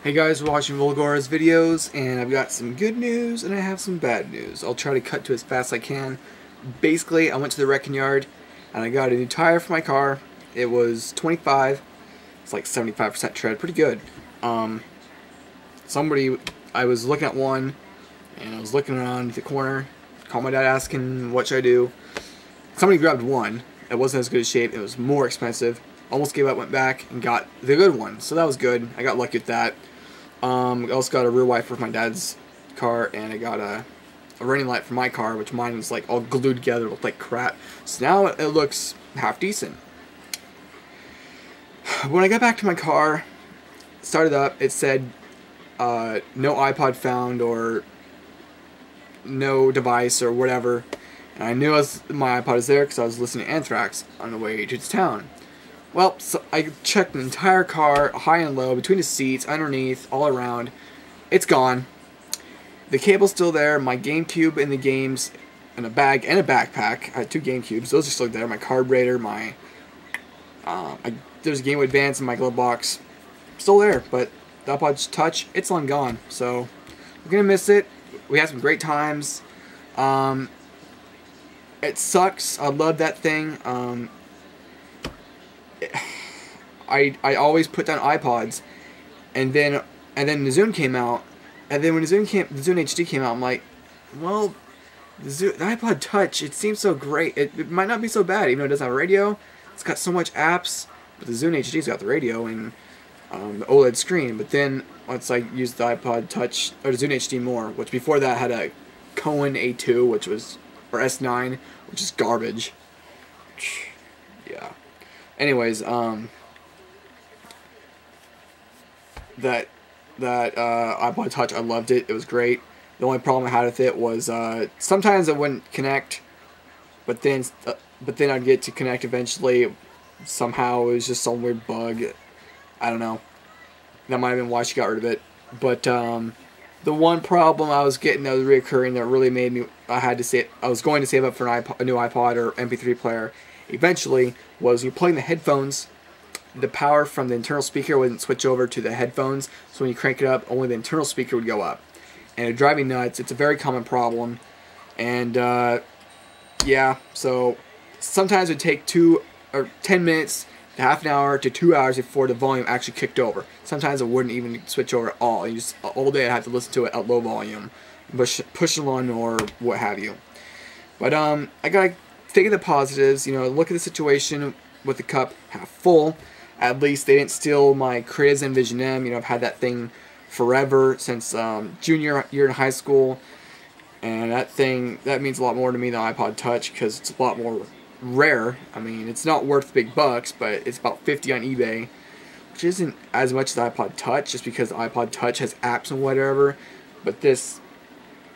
Hey guys, we're watching Volgora's videos, and I've got some good news and I have some bad news. I'll try to cut to as fast as I can. Basically, I went to the wrecking yard and I got a new tire for my car. It was 25. It's like 75% tread, pretty good. I was looking at one and I was looking around the corner, called my dad asking what should I do. Somebody grabbed one. It wasn't as good a shape, it was more expensive. Almost gave up, went back and got the good one, so that was good. I got lucky with that. I also got a rear wiper for my dad's car, and I got a running light for my car, which mine was like all glued together, looked like crap. So now it looks half decent. When I got back to my car, started up, it said no iPod found or no device or whatever. And I knew my iPod was there because I was listening to Anthrax on the way to town. Well, so I checked the entire car, high and low, between the seats, underneath, all around. It's gone. The cable's still there. My GameCube and the games in a bag and a backpack. I had two GameCubes. Those are still there. My carburetor, there's a Game Boy Advance in my glove box. Still there, but the iPod Touch, it's long gone. So, we're going to miss it. We had some great times. It sucks. I love that thing. I always put down iPods, and then the Zune came out, and then when the Zune HD came out, I'm like, well, the iPod Touch, it seems so great. It might not be so bad, even though it doesn't have a radio. It's got so much apps, but the Zune HD's got the radio and the OLED screen. But then once I used the iPod Touch or the Zune HD more, which before that had a Cohen A2, or S9, which is garbage. Yeah. Anyways, that iPod Touch, I loved it. It was great. The only problem I had with it was sometimes it wouldn't connect, but then I'd get to connect eventually. Somehow it was just some weird bug. I don't know. That might have been why she got rid of it. But the one problem I was getting that was reoccurring that really made me I was going to save up for a new iPod or MP3 player eventually was you're playing the headphones. The power from the internal speaker wouldn't switch over to the headphones, so when you crank it up, only the internal speaker would go up. And it would drive me nuts. It's a very common problem. And, yeah, so sometimes it would take 10 minutes to half an hour to 2 hours before the volume actually kicked over. Sometimes it wouldn't even switch over at all. You just, all day I'd have to listen to it at low volume, push along or what have you. But, I gotta think of the positives, look at the situation with the cup half full. At least they didn't steal my Criz Envision M. I've had that thing forever since junior year in high school, and that means a lot more to me than iPod Touch because it's a lot more rare. I mean, it's not worth big bucks, but it's about $50 on eBay, which isn't as much as the iPod Touch, just because the iPod Touch has apps and whatever. But this,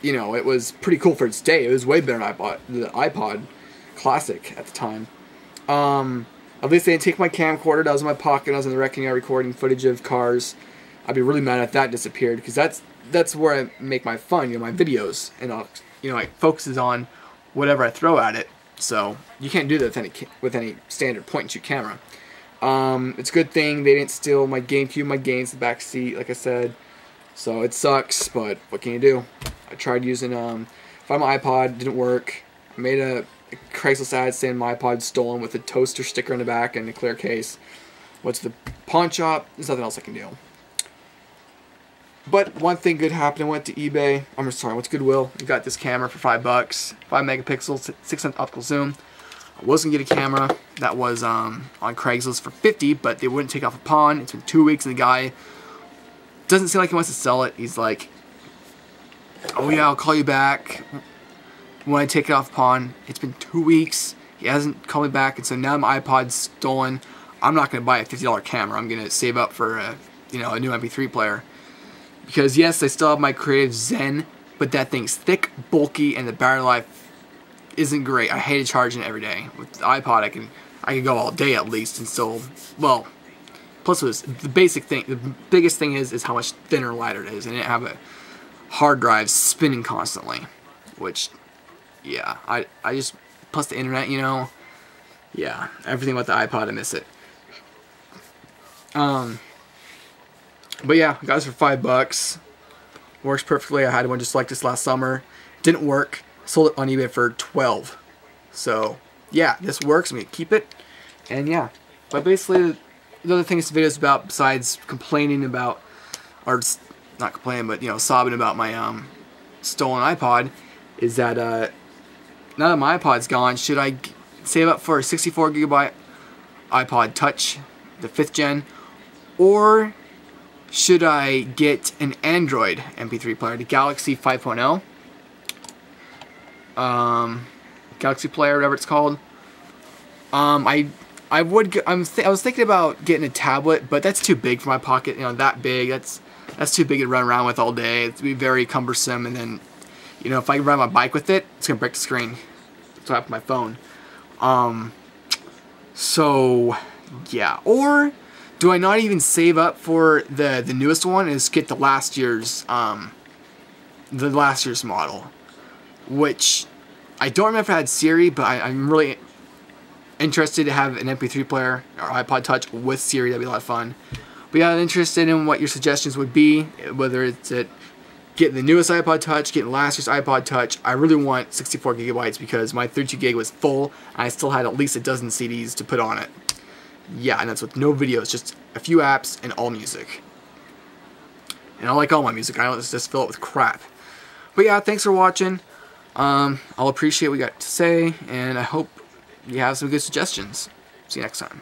it was pretty cool for its day. It was way better than the iPod Classic at the time. At least they didn't take my camcorder that was in my pocket. I was in the wrecking yard recording footage of cars. I'd be really mad if that disappeared, because that's where I make my fun, my videos, and it focuses on whatever I throw at it. So you can't do that with any standard point-and-shoot camera. It's a good thing they didn't steal my GameCube, my games, the back seat, like I said. So it sucks, but what can you do? I tried using Find My iPod, didn't work. I made a Craigslist ad saying my iPod stolen with a toaster sticker in the back and a clear case. Went to the pawn shop. There's nothing else I can do. But one thing good happened. I went to eBay. I went to Goodwill. I got this camera for $5. 5 megapixels, 6x optical zoom. I was gonna get a camera that was on Craigslist for $50, but they wouldn't take off a pawn. It's been 2 weeks, and the guy doesn't seem like he wants to sell it. He's like, "Oh yeah, I'll call you back when I take it off pawn." It's been 2 weeks. He hasn't called me back, and so now my iPod's stolen. I'm not going to buy a $50 camera. I'm going to save up for a new MP3 player. Because yes, I still have my Creative Zen, but that thing's thick, bulky, and the battery life isn't great. I hated charging it every day. With the iPod, I can go all day at least, and still, well, plus it was the basic thing. The biggest thing is how much thinner and lighter it is, and it have a hard drive spinning constantly, which, yeah, I just, plus the internet, yeah, everything about the iPod, I miss it. But yeah, got this for $5. Works perfectly. I had one just like this last summer. Didn't work. Sold it on eBay for $12. So yeah, this works. I'm gonna keep it. And yeah, but basically the other thing this video is about, besides complaining about, or not complaining, but you know, sobbing about my stolen iPod, is that now that my iPod's gone, should I save up for a 64 gigabyte iPod Touch, the 5th gen, or should I get an Android MP3 player, the Galaxy 5.0, Galaxy Player, whatever it's called. I was thinking about getting a tablet, but that's too big for my pocket. You know, that big. That's too big to run around with all day. It'd be very cumbersome, and then, you know, if I ride my bike with it, it's gonna break the screen. So I have my phone. So yeah. Or do I not even save up for the newest one and just get the last year's model, which I don't remember if it had Siri, but I'm really interested to have an MP3 player or iPod Touch with Siri. That'd be a lot of fun. But yeah, I'm interested in what your suggestions would be, whether it's at getting the newest iPod Touch, getting last year's iPod Touch. I really want 64 gigabytes because my 32 gig was full, and I still had at least a dozen CDs to put on it. Yeah, and that's with no videos, just a few apps and all music. And I like all my music. I don't just fill it with crap. But yeah, thanks for watching. I'll appreciate what you got to say, and I hope you have some good suggestions. See you next time.